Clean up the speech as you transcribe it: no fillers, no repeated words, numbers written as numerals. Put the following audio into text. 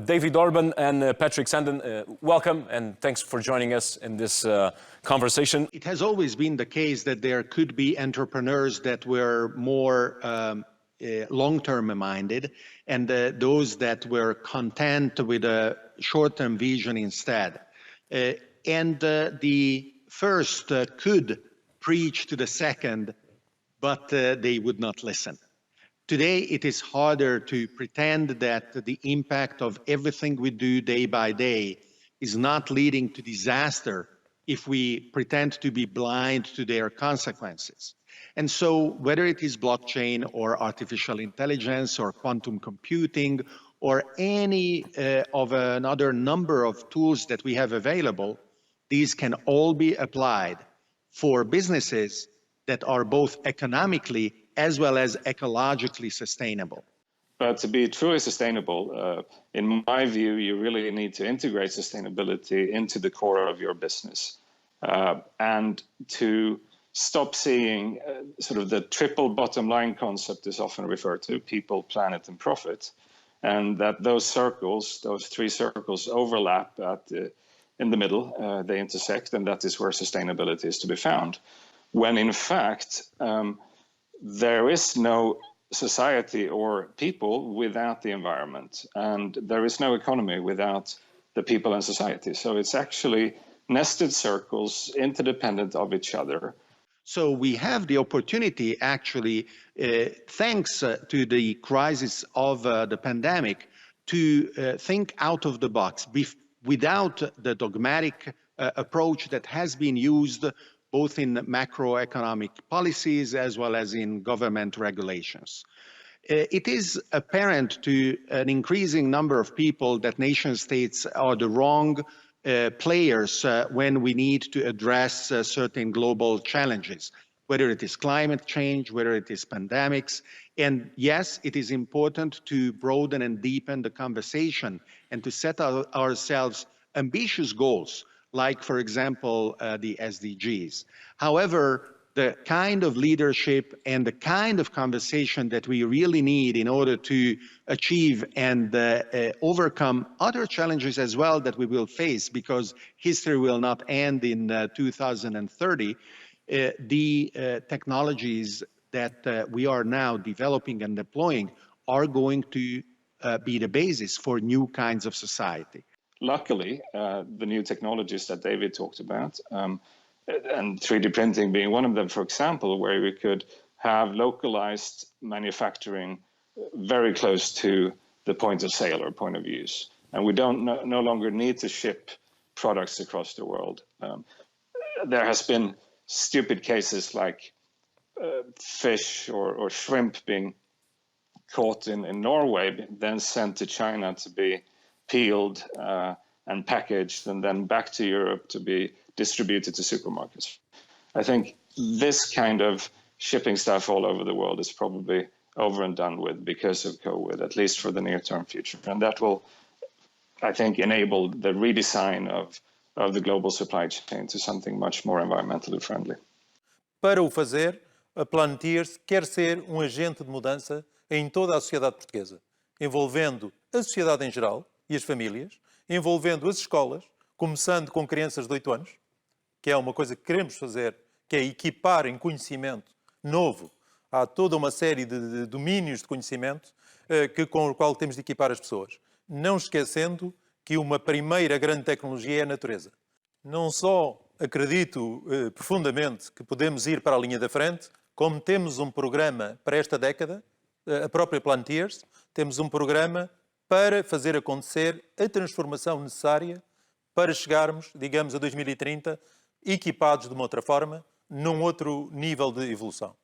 David Orban and Patrick Sandon, welcome and thanks for joining us in this conversation. It has always been the case that there could be entrepreneurs that were more long-term minded and those that were content with a short-term vision instead. The first could preach to the second, but they would not listen. Today, it is harder to pretend that the impact of everything we do day by day is not leading to disaster if we pretend to be blind to their consequences. And so whether it is blockchain or artificial intelligence or quantum computing or any of another number of tools that we have available, these can all be applied for businesses that are both economically as well as ecologically sustainable. But to be truly sustainable, in my view, you really need to integrate sustainability into the core of your business and to stop seeing sort of the triple bottom line concept is often referred to, people, planet, and profit, and that those circles, those three circles overlap in the middle, they intersect, and that is where sustainability is to be found. When in fact, there is no society or people without the environment, and there is no economy without the people and society. So it's actually nested circles, interdependent of each other. So we have the opportunity, actually, thanks to the crisis of the pandemic, to think out of the box without the dogmatic approach that has been used both in macroeconomic policies as well as in government regulations. It is apparent to an increasing number of people that nation states are the wrong players when we need to address certain global challenges, whether it is climate change, whether it is pandemics. And yes, it is important to broaden and deepen the conversation and to set ourselves ambitious goals, like, for example, the SDGs. However, the kind of leadership and the kind of conversation that we really need in order to achieve and overcome other challenges as well that we will face, because history will not end in 2030, the technologies that we are now developing and deploying are going to be the basis for new kinds of society. Luckily, the new technologies that David talked about, and 3D printing being one of them, for example, where we could have localized manufacturing very close to the point of sale or point of use. And we don't no longer need to ship products across the world. There has been stupid cases like fish or shrimp being caught in Norway, then sent to China to be peeled and packaged and then back to Europe to be distributed to supermarkets. I think this kind of shipping stuff all over the world is probably over and done with because of COVID, at least for the near-term future. And that will, I think, enable the redesign of the global supply chain to something much more environmentally friendly. Para o fazer, a Planetiers quer ser agente de mudança em toda a sociedade portuguesa, envolvendo a sociedade em geral e as famílias, envolvendo as escolas, começando com crianças de 8 anos, que é uma coisa que queremos fazer, que é equipar em conhecimento novo. Há toda uma série de domínios de conhecimento com o qual temos de equipar as pessoas. Não esquecendo que uma primeira grande tecnologia é a natureza. Não só acredito profundamente que podemos ir para a linha da frente, como temos um programa para esta década, a própria Planetiers, temos um programa para fazer acontecer a transformação necessária para chegarmos, digamos, a 2030, equipados de uma outra forma, num outro nível de evolução.